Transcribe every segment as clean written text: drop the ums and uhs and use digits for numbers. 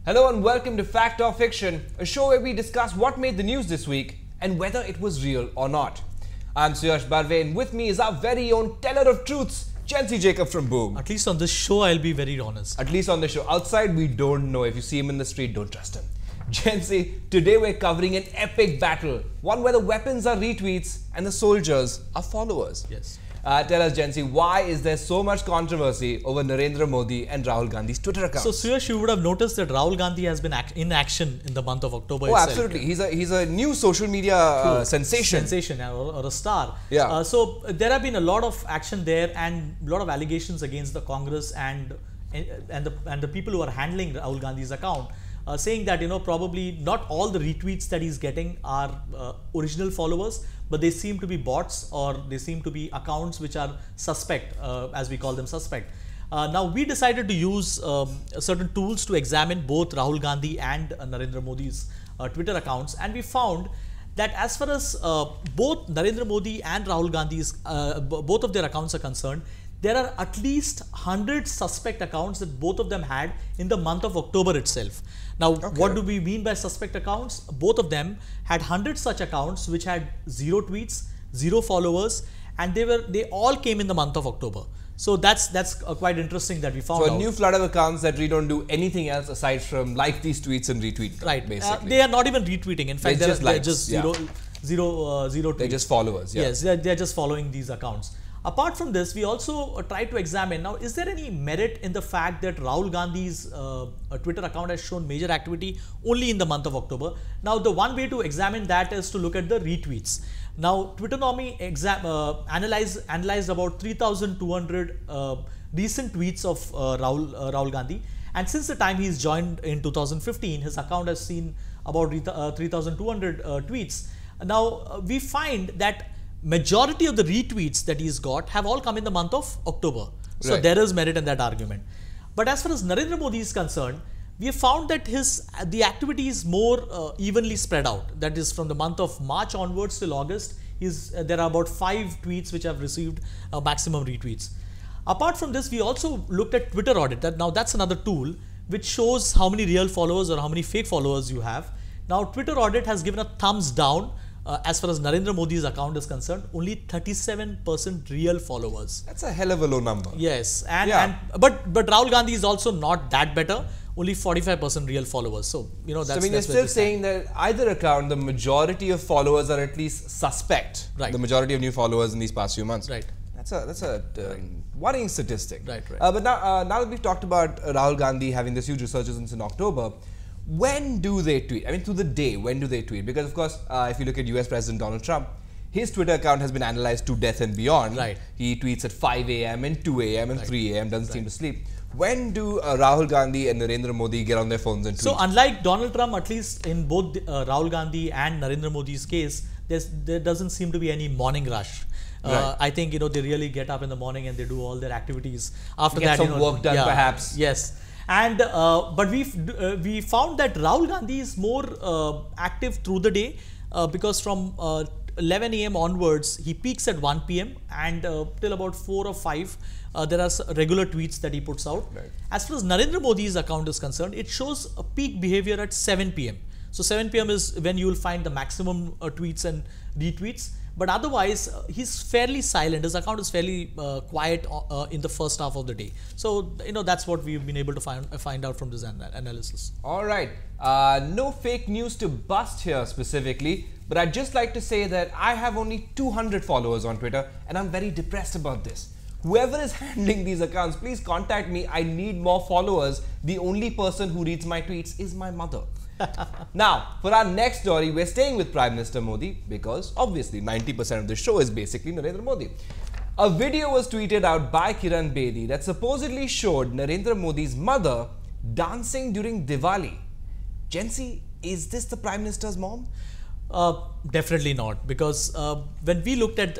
Hello and welcome to Fact or Fiction, a show where we discuss what made the news this week and whether it was real or not. I'm Suyash Barve and with me is our very own teller of truths, Jency Jacob from Boom. At least on this show, I'll be very honest. At least on the show. Outside, we don't know. If you see him in the street, don't trust him. Jency, today we're covering an epic battle, one where the weapons are retweets and the soldiers are followers. Yes. Tell us, Jency, why is there so much controversy over Narendra Modi and Rahul Gandhi's Twitter accounts? So, Suyash, you would have noticed that Rahul Gandhi has been in action in the month of October itself. Absolutely. He's a new social media sensation. Sensation or a star. Yeah. So, there have been a lot of action there and a lot of allegations against the Congress and the people who are handling Rahul Gandhi's account. Saying that, probably not all the retweets that he's getting are original followers, but they seem to be bots or they seem to be accounts which are suspect, as we call them suspect. Now, we decided to use certain tools to examine both Rahul Gandhi and Narendra Modi's Twitter accounts, and we found that as far as both Narendra Modi and Rahul Gandhi's, both of their accounts are concerned, there are at least 100 suspect accounts that both of them had in the month of October itself. Now, what do we mean by suspect accounts? Both of them had 100 such accounts which had 0 tweets, 0 followers, and they all came in the month of October. So that's quite interesting that we found out. So a new flood of accounts that really don't do anything else aside from like these tweets and retweet them, right. Basically. They are not even retweeting. In fact, they're just zero tweets. They're just followers. Yeah. Yes, they're just following these accounts. Apart from this, we also try to examine, now, is there any merit in the fact that Rahul Gandhi's Twitter account has shown major activity only in the month of October? Now, the one way to examine that is to look at the retweets. Now, Twitternomy analyzed about 3,200 recent tweets of Rahul Gandhi. And since the time he's joined in 2015, his account has seen about 3,200 tweets. Now, we find that majority of the retweets that he's got have all come in the month of October. So right. There is merit in that argument. But as far as Narendra Modi is concerned, we have found that the activity is more evenly spread out. That is, from the month of March onwards till August, there are about 5 tweets which have received maximum retweets. Apart from this, we also looked at Twitter audit. Now that's another tool which shows how many real followers or how many fake followers you have. Now, Twitter audit has given a thumbs down. As far as Narendra Modi's account is concerned, only 37% real followers. That's a hell of a low number. Yes, but Rahul Gandhi is also not that better. Only 45% real followers. So that's. So you're still saying that either account, the majority of followers are at least suspect. Right. The majority of new followers in these past few months. Right. That's a worrying statistic. Right. But now that we've talked about Rahul Gandhi having this huge resurgence in October. When do they tweet? I mean, through the day, when do they tweet? Because, of course, if you look at US President Donald Trump, his Twitter account has been analyzed to death and beyond. Right. He tweets at 5 a.m. and 2 a.m. and 3 a.m. doesn't seem to sleep. When do Rahul Gandhi and Narendra Modi get on their phones and tweet? So, unlike Donald Trump, at least in both Rahul Gandhi and Narendra Modi's case, there doesn't seem to be any morning rush. Right. I think, they really get up in the morning and they do all their activities. After get that, some work done, perhaps. Yes. And but we found that Rahul Gandhi is more active through the day because from 11 a.m. onwards he peaks at 1 p.m. and till about 4 or 5 there are regular tweets that he puts out. Right. As far as Narendra Modi's account is concerned, it shows a peak behavior at 7 p.m. So 7 p.m. is when you will find the maximum tweets and retweets. But otherwise, he's fairly silent. His account is fairly quiet in the first half of the day. So, that's what we've been able to find out from this analysis. All right. No fake news to bust here specifically, but I'd just like to say that I have only 200 followers on Twitter, and I'm very depressed about this. Whoever is handling these accounts, please contact me. I need more followers. The only person who reads my tweets is my mother. Now, for our next story, we're staying with Prime Minister Modi because obviously 90% of the show is basically Narendra Modi. A video was tweeted out by Kiran Bedi that supposedly showed Narendra Modi's mother dancing during Diwali. Jency, is this the Prime Minister's mom? Definitely not, because when we looked at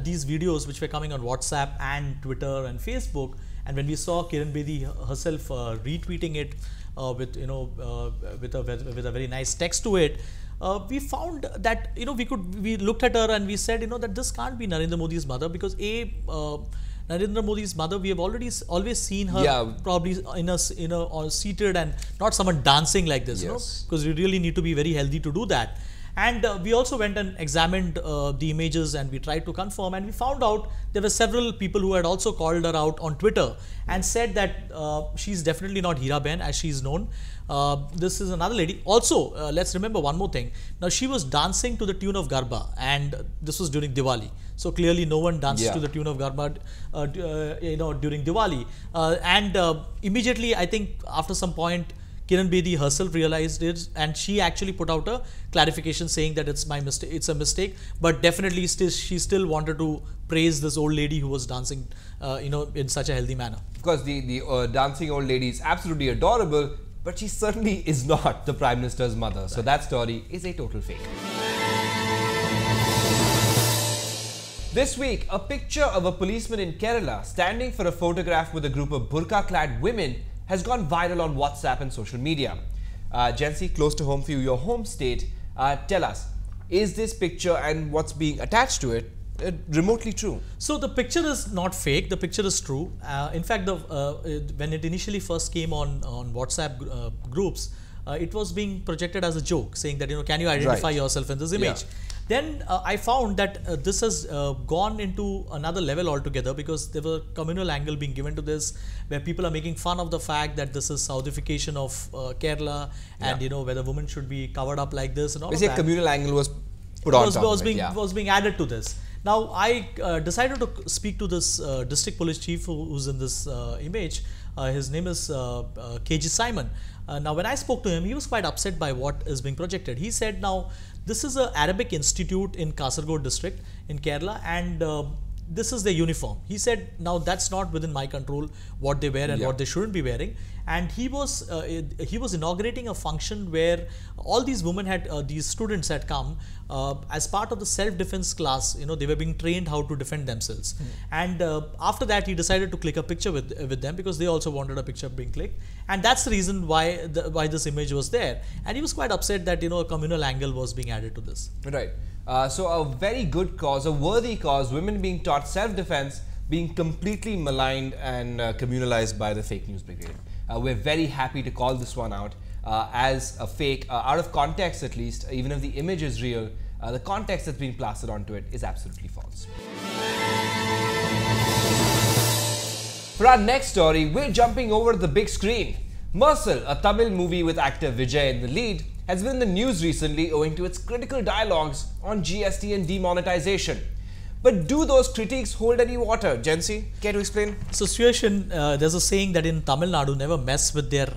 these videos which were coming on WhatsApp and Twitter and Facebook, and when we saw Kiran Bedi herself retweeting it with a very nice text to it, we found that we looked at her and we said that this can't be Narendra Modi's mother, because Narendra Modi's mother, we have always seen her probably in a seated and not someone dancing like this, because you really need to be very healthy to do that. And we also went and examined the images, and we tried to confirm, and we found out there were several people who had also called her out on Twitter and said that she's definitely not Hiraben as she's known. This is another lady. Also, let's remember one more thing. Now, she was dancing to the tune of Garba, and this was during Diwali. So clearly, no one dances to the tune of Garba, during Diwali. And immediately, I think after some point, Kiran Bedi herself realized it, and she actually put out a clarification saying that it's my mistake, it's a mistake, but definitely she still wanted to praise this old lady who was dancing, in such a healthy manner. Of course, the dancing old lady is absolutely adorable, but she certainly is not the Prime Minister's mother. Right. So that story is a total fake. This week, a picture of a policeman in Kerala standing for a photograph with a group of burqa-clad women has gone viral on WhatsApp and social media. Jency, close to home for you, your home state, tell us, is this picture and what's being attached to it remotely true? So the picture is not fake, the picture is true. In fact, when it initially first came on WhatsApp groups, it was being projected as a joke, saying that, can you identify yourself in this image? Yeah. Then I found that this has gone into another level altogether, because there was a communal angle being given to this, where people are making fun of the fact that this is Southification of Kerala, and whether women should be covered up like this and all of that. Communal angle was put on top of it, was being added to this. Now I decided to speak to this district police chief who's in this image. His name is KG Simon. Now when I spoke to him, he was quite upset by what is being projected. He said, now this is an Arabic institute in Kasaragod district in Kerala, and this is their uniform. He said, now that's not within my control what they wear and what they shouldn't be wearing. And he was inaugurating a function where all these women these students had come as part of the self-defense class. They were being trained how to defend themselves. And after that, he decided to click a picture with them, because they also wanted a picture being clicked. And that's the reason why this image was there. And he was quite upset that a communal angle was being added to this. Right. So a very good cause, a worthy cause, women being taught self-defense, being completely maligned and communalized by the fake news brigade. We're very happy to call this one out as a fake, out of context at least. Even if the image is real, the context that's being plastered onto it is absolutely false. For our next story, we're jumping over to the big screen. Mersal, a Tamil movie with actor Vijay in the lead, has been in the news recently owing to its critical dialogues on GST and demonetization. But do those critiques hold any water? Jency, care to explain? So, Suyash, there's a saying that in Tamil Nadu, never mess with their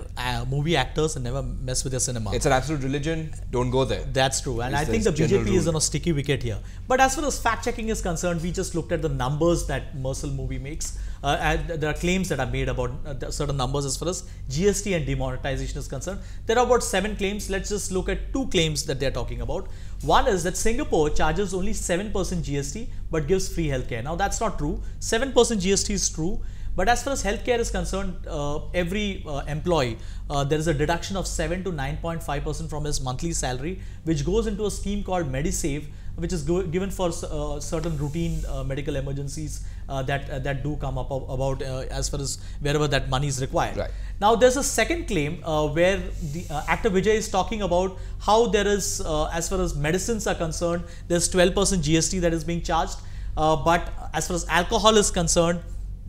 movie actors and never mess with their cinema. It's an absolute religion. Don't go there. That's true. And I think the BJP is on a sticky wicket here. But as far as fact-checking is concerned, we just looked at the numbers that Mersal movie makes. And there are claims that are made about certain numbers as far as GST and demonetization is concerned. There are about 7 claims. Let's just look at 2 claims that they're talking about. One is that Singapore charges only 7% GST but gives free healthcare. Now that's not true. 7% GST is true. But as far as healthcare is concerned, every employee, there is a deduction of 7 to 9.5% from his monthly salary, which goes into a scheme called MediSave, which is given for certain routine medical emergencies that do come up about as far as wherever that money is required. Right. Now there's a second claim where the actor Vijay is talking about how there is, as far as medicines are concerned, there's 12% GST that is being charged, but as far as alcohol is concerned,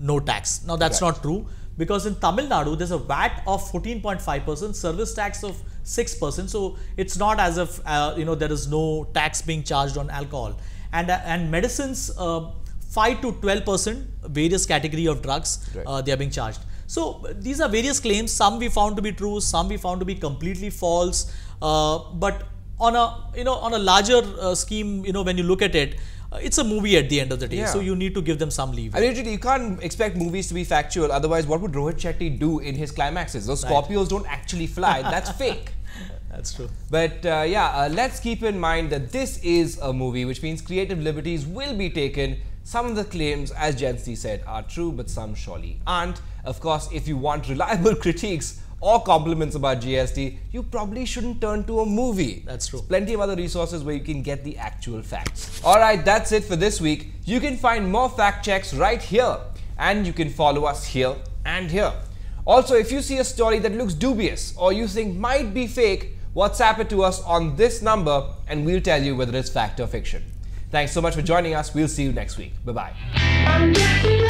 no tax. Now that's not true, because in Tamil Nadu there's a VAT of 14.5%, service tax of 6%. So it's not as if there is no tax being charged on alcohol, and medicines 5 to 12%, various category of drugs they are being charged. So these are various claims. Some we found to be true, some we found to be completely false. But on a larger scheme, when you look at it, it's a movie at the end of the day, so you need to give them some leave. I mean, you can't expect movies to be factual, otherwise what would Rohit Shetty do in his climaxes? Those Scorpios don't actually fly, that's fake. That's true. But let's keep in mind that this is a movie, which means creative liberties will be taken. Some of the claims, as Jency said, are true, but some surely aren't. Of course, if you want reliable critiques or compliments about GST, you probably shouldn't turn to a movie. That's true. There's plenty of other resources where you can get the actual facts. Alright, that's it for this week. You can find more fact checks right here. and you can follow us here and here. Also, if you see a story that looks dubious or you think might be fake, WhatsApp it to us on this number and we'll tell you whether it's fact or fiction. Thanks so much for joining us. We'll see you next week. Bye-bye.